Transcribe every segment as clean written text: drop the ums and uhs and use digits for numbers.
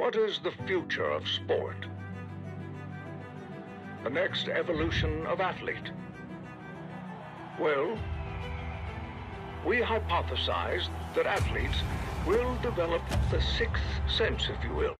What is the future of sport? The next evolution of athlete? Well, we hypothesize that athletes will develop the sixth sense, if you will.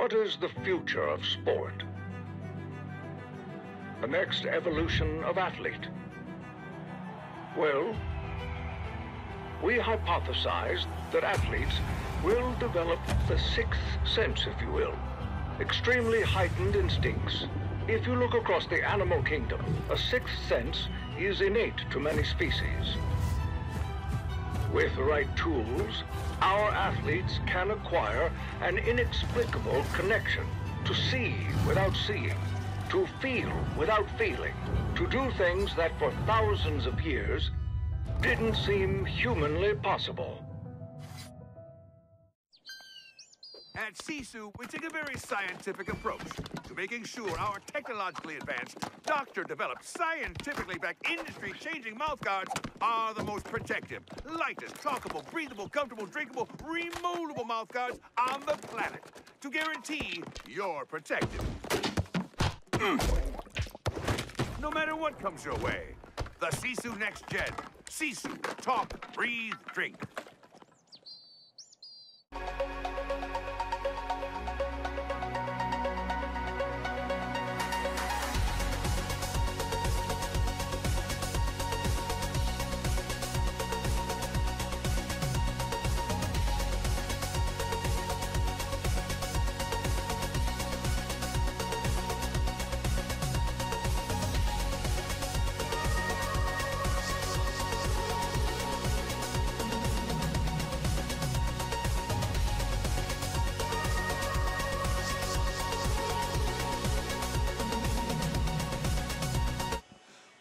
What is the future of sport? The next evolution of athlete? Well, we hypothesized that athletes will develop the sixth sense, if you will. Extremely heightened instincts. If you look across the animal kingdom, a sixth sense is innate to many species. With the right tools, our athletes can acquire an inexplicable connection to see without seeing, to feel without feeling, to do things that for thousands of years didn't seem humanly possible. At Sisu, we take a very scientific approach to making sure our technologically advanced, doctor-developed, scientifically backed, industry-changing mouthguards are the most protective, lightest, talkable, breathable, comfortable, drinkable, remoldable mouthguards on the planet to guarantee you're protected. No matter what comes your way, the Sisu Next Gen. Sisu, talk, breathe, drink.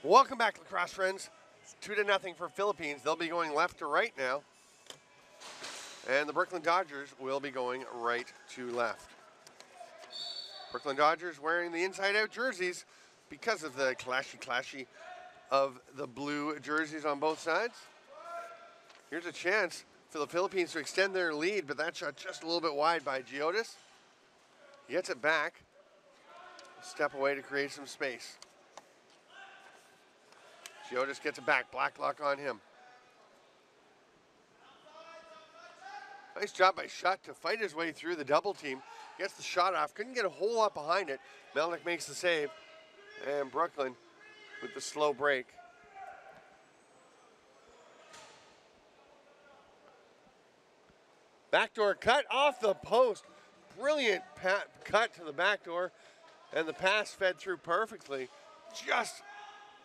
Welcome back, lacrosse friends. It's 2-0 for Philippines. They'll be going left to right now. And the Brooklyn Dodgers will be going right to left. Brooklyn Dodgers wearing the inside-out jerseys because of the clashy of the blue jerseys on both sides. Here's a chance for the Philippines to extend their lead, but that shot just a little bit wide by Giotis. He gets it back. Step away to create some space. Giotis gets it back. Blacklock on him. Nice job by Shutt to fight his way through the double team. Gets the shot off. Couldn't get a whole lot behind it. Melnick makes the save. And Brooklyn with the slow break. Backdoor cut off the post. Brilliant cut to the backdoor. And the pass fed through perfectly. Just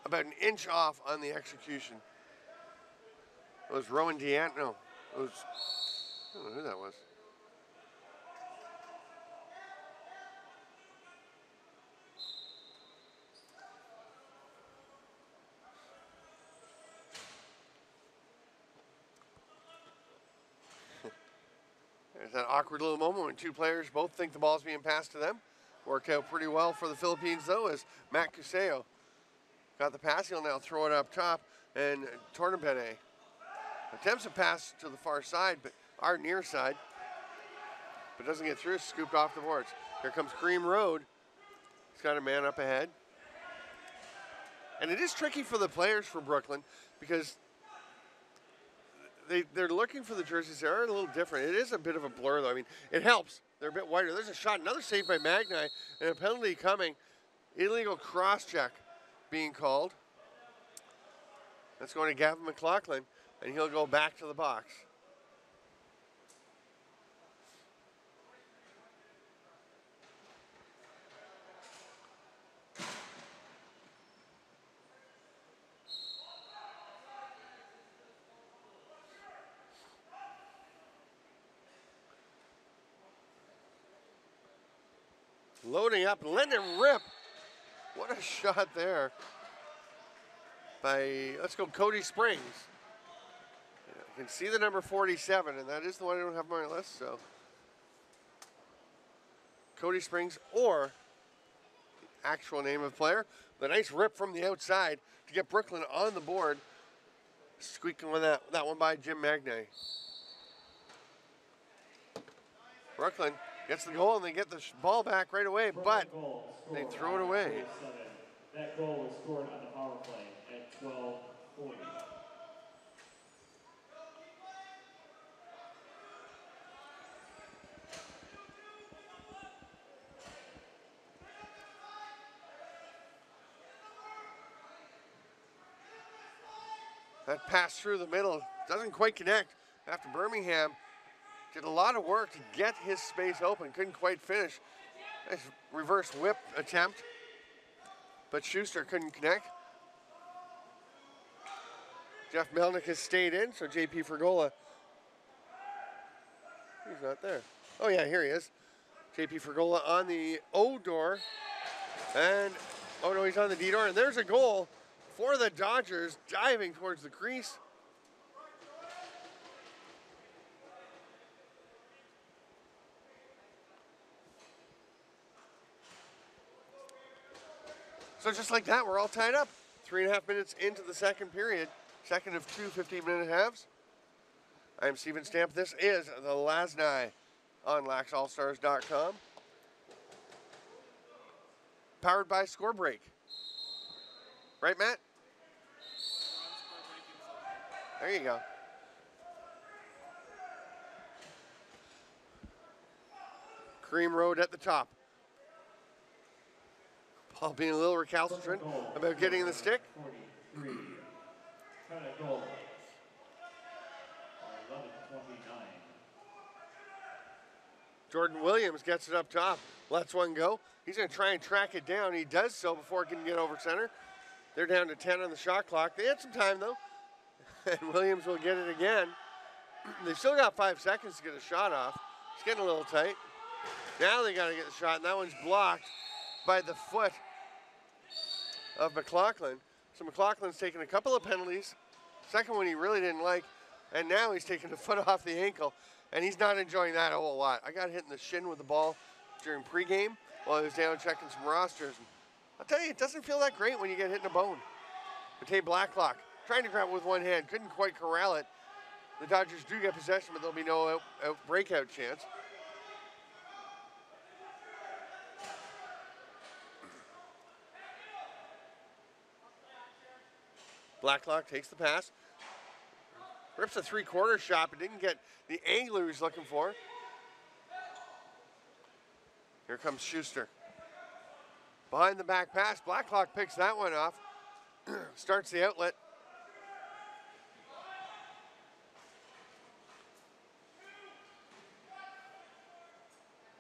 about an inch off on the execution. It was Rowan Deant. No, it was, I don't know who that was. There's that awkward little moment when two players both think the ball's being passed to them. Worked out pretty well for the Philippines, though, as Matt Cuseo got the pass. He'll now throw it up top, and Tornabene attempts a pass to the far side, but our near side, but doesn't get through. Scooped off the boards. Here comes Cream Road. He's got a man up ahead. And it is tricky for the players for Brooklyn because they're looking for the jerseys. They are a little different. It is a bit of a blur, though. I mean, it helps. They're a bit wider. There's a shot. Another save by Magni, and a penalty coming. Illegal cross-check being called. That's going to Gavin McLaughlin, and he'll go back to the box. Loading up, letting it rip. What a shot there by, let's go, Cody Springs. You can see the number 47, and that is the one I don't have on my list, so. Cody Springs, or the actual name of the player. The nice rip from the outside to get Brooklyn on the board. Squeaking with that one by Jim Magni. Brooklyn gets the goal, and they get the ball back right away, but they throw it away. That goal was scored on the power play at 12:40. That pass through the middle doesn't quite connect after Birmingham did a lot of work to get his space open. Couldn't quite finish. Nice reverse whip attempt, but Schuster couldn't connect. Jeff Melnick has stayed in, so JP Fergola, he's not there. Oh yeah, here he is. JP Fergola on the O door, and oh no, he's on the D door, and there's a goal for the Dodgers, diving towards the crease. So just like that, we're all tied up. 3.5 minutes into the second period, second of two 15-minute halves. I'm Steven Stamp. This is the Lasnai on laxallstars.com. Powered by Score Break. Right, Matt? There you go. Cream Road at the top. Paul being a little recalcitrant about getting the stick. 43. Kind of goal. 11-29. Jordan Williams gets it up top, lets one go. He's going to try and track it down. He does so before it can get over center. They're down to 10 on the shot clock. They had some time, though. And Williams will get it again. They've still got 5 seconds to get a shot off. It's getting a little tight. Now they got to get the shot, and that one's blocked by the foot of McLaughlin. So McLaughlin's taken a couple of penalties. Second one he really didn't like, and now he's taking the foot off the ankle, and he's not enjoying that a whole lot. I got hit in the shin with the ball during pregame while I was down checking some rosters. And I'll tell you, it doesn't feel that great when you get hit in the bone. Matej Blacklock trying to grab it with one hand, couldn't quite corral it. The Dodgers do get possession, but there'll be no out breakout chance. Blacklock takes the pass, rips a three-quarter shot, but didn't get the angler he was looking for. Here comes Schuster. Behind the back pass, Blacklock picks that one off, starts the outlet.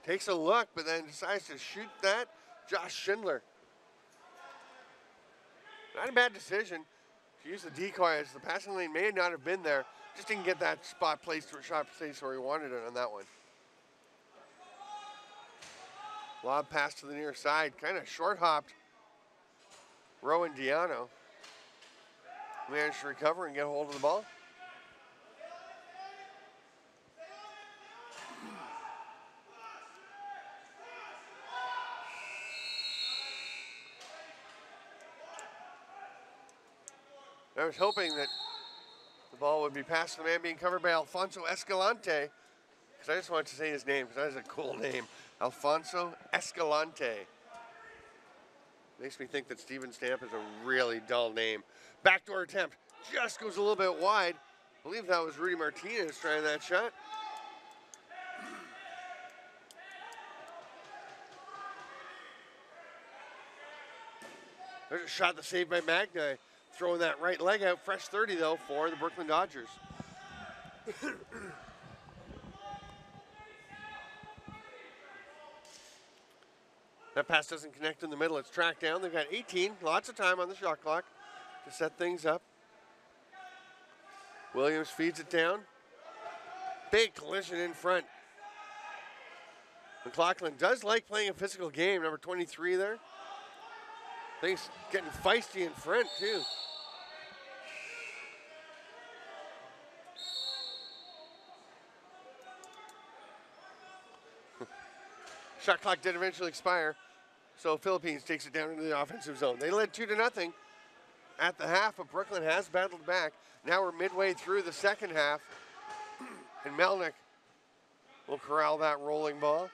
Takes a look, but then decides to shoot that. Josh Schindler. Not a bad decision. To use the decoy as the passing lane may not have been there. Just didn't get that spot placed or shot placed where he wanted it on that one. Lob pass to the near side, kind of short hopped. Rowan Diano managed to recover and get a hold of the ball. I was hoping that the ball would be past the man being covered by Alfonso Escalante, because I just wanted to say his name, because that is a cool name. Alfonso Escalante. Makes me think that Steven Stamp is a really dull name. Backdoor attempt just goes a little bit wide. I believe that was Rudy Martinez trying that shot. There's a shot that's saved by Magna. Throwing that right leg out. Fresh 30, though, for the Brooklyn Dodgers. That pass doesn't connect in the middle. It's tracked down. They've got 18. Lots of time on the shot clock to set things up. Williams feeds it down. Big collision in front. McLaughlin does like playing a physical game. Number 23 there. I think he's getting feisty in front, too. Shot clock did eventually expire, so Philippines takes it down into the offensive zone. They led 2-0 at the half, but Brooklyn has battled back. Now we're midway through the second half, and Melnick will corral that rolling ball.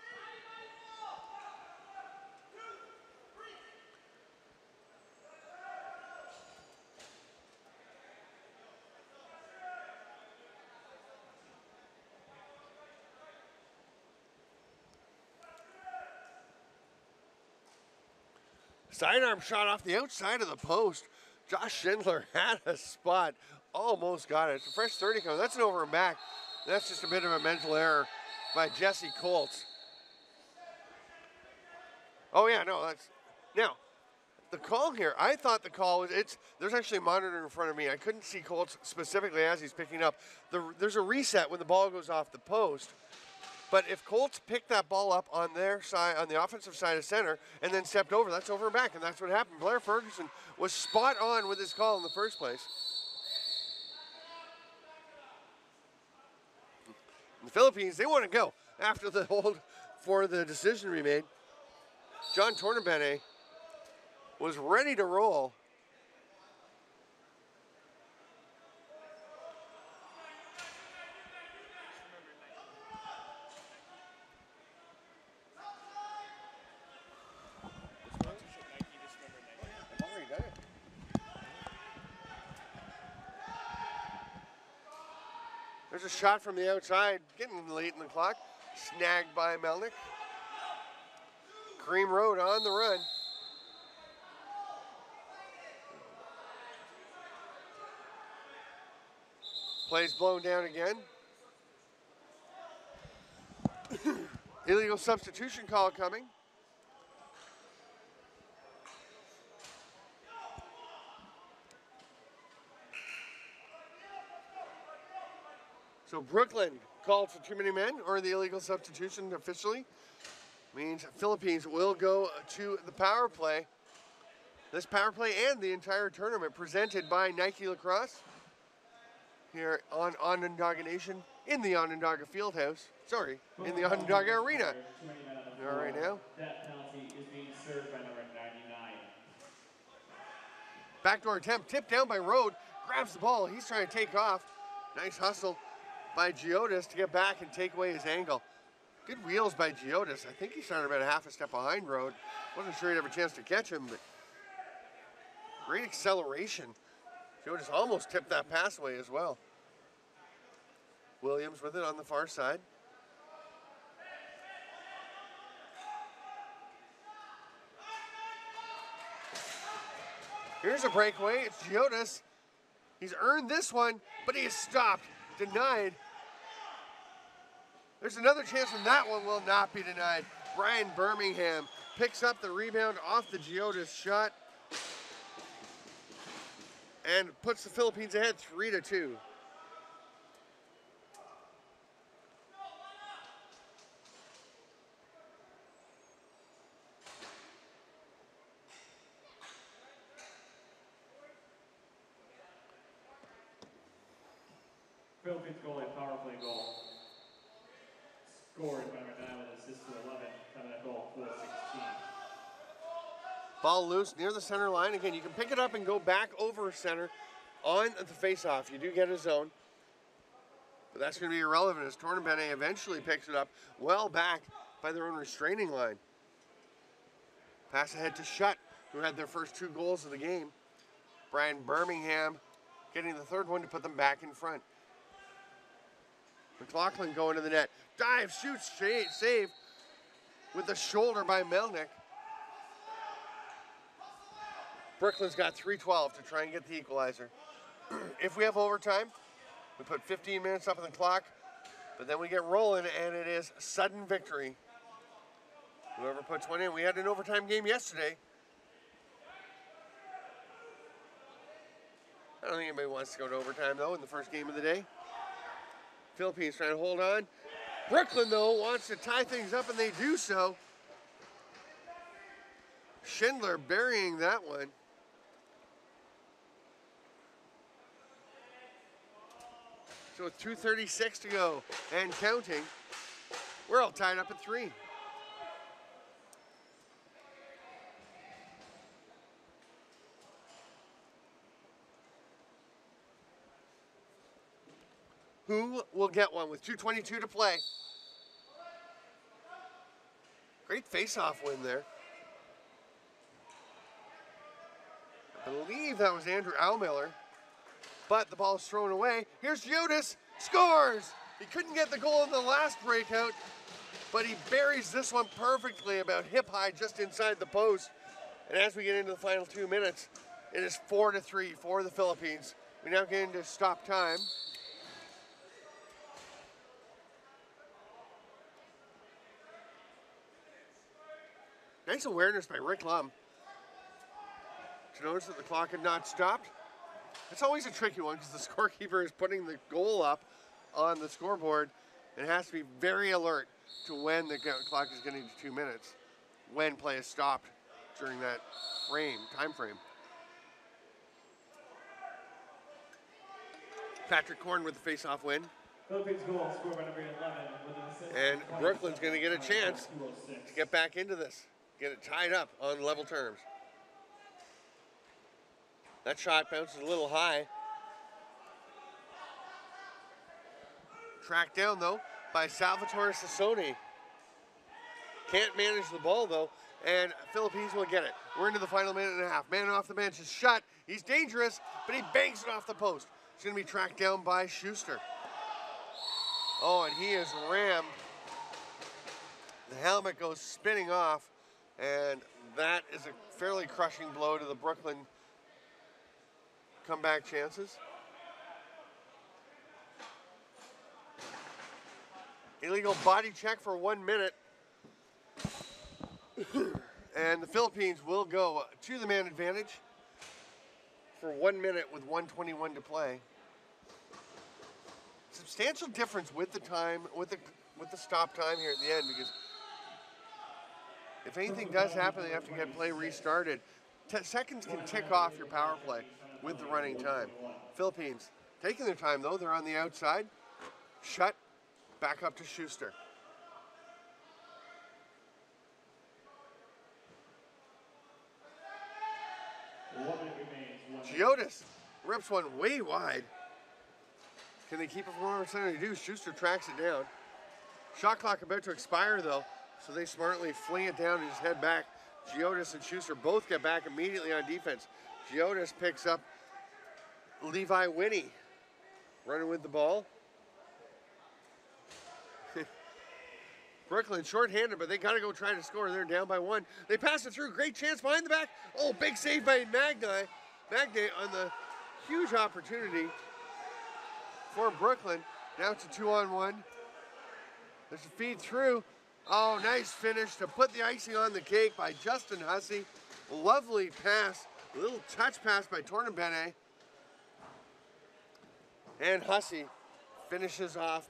Sidearm shot off the outside of the post. Josh Schindler had a spot almost got it. It's a fresh 30 coming. That's an over and back. That's just a bit of a mental error by Jesse Colts. Oh yeah, no, that's, now, the call here, I thought the call was, there's actually a monitor in front of me. I couldn't see Colts specifically as he's picking up. There's a reset when the ball goes off the post. But if Colts picked that ball up on their side, on the offensive side of center, and then stepped over, that's over and back, and that's what happened. Blair Ferguson was spot on with his call in the first place. In the Philippines, they want to go after the hold for the decision we made. John Tornabene was ready to roll. There's a shot from the outside, getting late in the clock. Snagged by Melnick. Cream Road on the run. Plays blown down again. Illegal substitution call coming. So Brooklyn called for too many men, or the illegal substitution officially. Means Philippines will go to the power play. This power play and the entire tournament presented by Nike Lacrosse here on Onondaga Nation in the Onondaga Fieldhouse. Sorry, in the Onondaga Arena. All right now. That penalty is being served by number 99. Backdoor attempt, tipped down by Rode, grabs the ball. He's trying to take off. Nice hustle by Giotis to get back and take away his angle. Good wheels by Giotis. I think he started about a half a step behind Rode. Wasn't sure he'd have a chance to catch him, but great acceleration. Giotis almost tipped that pass away as well. Williams with it on the far side. Here's a breakaway. It's Giotis. He's earned this one, but he is stopped, denied. There's another chance, and that one will not be denied. Brian Birmingham picks up the rebound off the Giotis shot and puts the Philippines ahead 3-2. Philippines goalie, power play goal. Scored by number 9 with an assist to 11, coming at goal 4-16. Ball loose near the center line. Again, you can pick it up and go back over center on the face-off. You do get a zone, but that's going to be irrelevant as Tornabene eventually picks it up well back by their own restraining line. Pass ahead to Shutt, who had their first 2 goals of the game. Brian Birmingham getting the third one to put them back in front. McLaughlin going to the net. Dive, shoots, save with the shoulder by Melnick. Brooklyn's got 3:12 to try and get the equalizer. If we have overtime, we put 15 minutes up on the clock, but then we get rolling and it is sudden victory. Whoever puts one in. We had an overtime game yesterday. I don't think anybody wants to go to overtime though in the first game of the day. Philippines trying to hold on. Brooklyn, though, wants to tie things up, and they do so. Schindler burying that one. So with 2:36 to go and counting, we're all tied up at 3. Who will get one with 2:22 to play? Great face-off win there. I believe that was Andrew Almiller, but the ball is thrown away. Here's Giotis, scores! He couldn't get the goal in the last breakout, but he buries this one perfectly about hip-high just inside the post. And as we get into the final 2 minutes, it is 4-3 for the Philippines We now get into stop time. Nice awareness by Rick Lum to notice that the clock had not stopped. It's always a tricky one because the scorekeeper is putting the goal up on the scoreboard and has to be very alert to when the clock is getting to 2 minutes, when play is stopped during that time frame. Patrick Korn with the face-off win. Philippines goal scored by number 11 with an assist. And Brooklyn's going to get a chance to get back into this, get it tied up on level terms. That shot bounces a little high. Tracked down, though, by Salvatore Sassoni. Can't manage the ball, though, and Philippines will get it. We're into the final minute and a half. Man off the bench is shut. He's dangerous, but he bangs it off the post. He's going to be tracked down by Schuster. Oh, and he is rammed. The helmet goes spinning off, and that is a fairly crushing blow to the Brooklyn comeback chances. Illegal body check for 1 minute. And the Philippines will go to the man advantage for 1 minute with 1:21 to play. Substantial difference with the time, with the stop time here at the end, because if anything does happen, they have to get play restarted. Seconds can tick off your power play with the running time. Philippines taking their time, though. They're on the outside. Shut. Back up to Schuster. Giotis rips one way wide. Can they keep it from over center? They do. Schuster tracks it down. Shot clock about to expire, though, so they smartly fling it down and just head back. Giotis and Schuster both get back immediately on defense. Giotis picks up Levi Winnie running with the ball. Brooklyn short-handed, but they got to go try to score. They're down by 1. They pass it through. Great chance behind the back. Oh, big save by Magnay. Magnay on the huge opportunity for Brooklyn. Now it's a 2-on-1. There's a feed through. Oh, nice finish to put the icing on the cake by Justin Hussey. Lovely pass. A little touch pass by Tornabene. And Hussey finishes off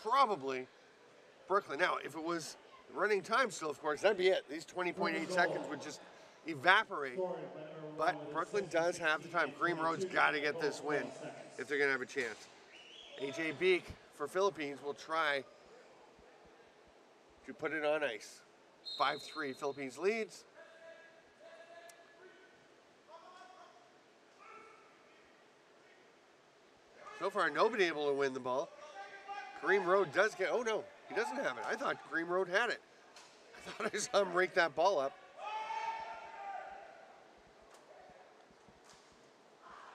probably Brooklyn. Now, if it was running time still, of course, that'd be it. These 20.8 seconds would just evaporate. But Brooklyn does have the time. Green Road's got to get this win if they're going to have a chance. AJ Beek for Philippines will try to put it on ice. 5-3, Philippines leads. So far, nobody able to win the ball. Kareem Road does get, oh no, he doesn't have it. I thought Kareem Road had it. I thought I saw him rake that ball up.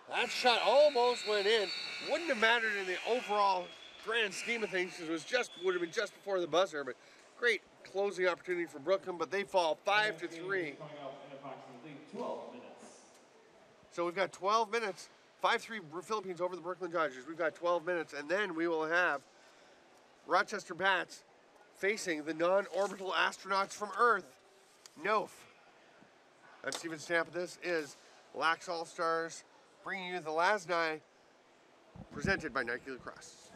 That shot almost went in. Wouldn't have mattered in the overall grand scheme of things because it was would have been just before the buzzer, but great closing opportunity for Brooklyn, but they fall 5-3. So we've got 12 minutes. 5-3 Philippines over the Brooklyn Dodgers. We've got 12 minutes, and then we will have Rochester Bats facing the non-orbital astronauts from Earth, NOF. I'm Steven Stamp. This is Lax All-Stars, bringing you the last night, presented by Nike Lacrosse.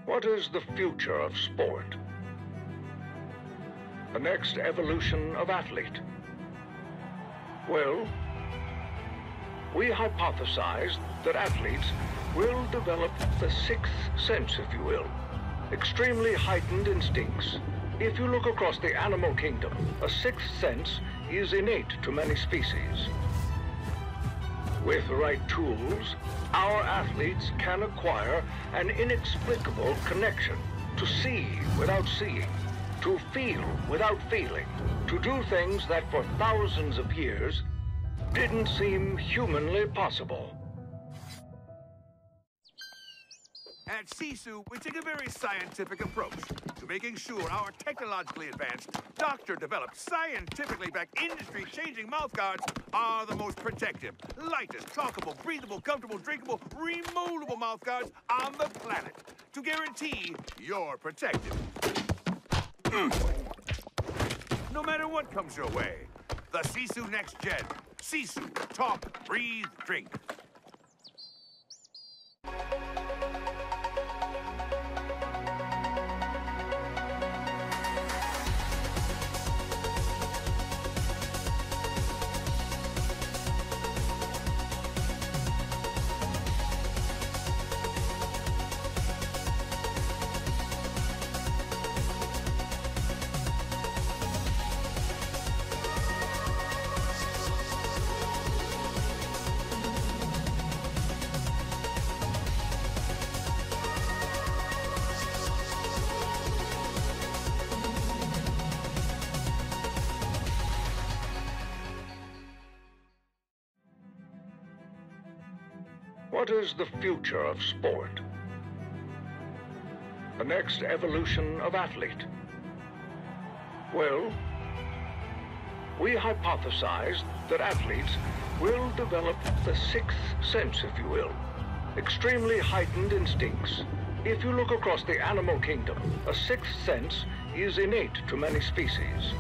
What is the future of sport? The next evolution of athlete? Well, we hypothesized that athletes will develop the sixth sense, if you will, extremely heightened instincts. If you look across the animal kingdom, a sixth sense is innate to many species. With the right tools, our athletes can acquire an inexplicable connection to see without seeing, to feel without feeling, to do things that for thousands of years didn't seem humanly possible. At Sisu, we take a very scientific approach to making sure our technologically advanced, doctor-developed, scientifically backed, industry-changing mouthguards are the most protective, lightest, talkable, breathable, comfortable, drinkable, remoldable mouthguards on the planet to guarantee you're protected. No matter what comes your way, the Sisu Next Gen. Sisu, talk, breathe, drink. What is the future of sport? The next evolution of athlete? Well, we hypothesized that athletes will develop the sixth sense, if you will, extremely heightened instincts. If you look across the animal kingdom, a sixth sense is innate to many species.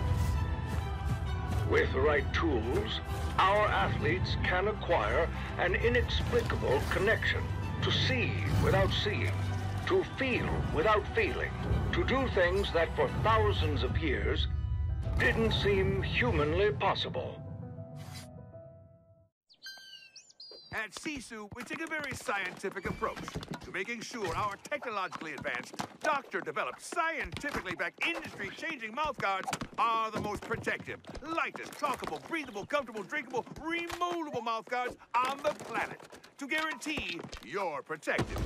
With the right tools, our athletes can acquire an inexplicable connection to see without seeing, to feel without feeling, to do things that for thousands of years didn't seem humanly possible. At Sisu, we take a very scientific approach to making sure our technologically advanced, doctor-developed, scientifically backed, industry-changing mouthguards are the most protective, lightest, talkable, breathable, comfortable, drinkable, remoldable mouthguards on the planet to guarantee you're protected.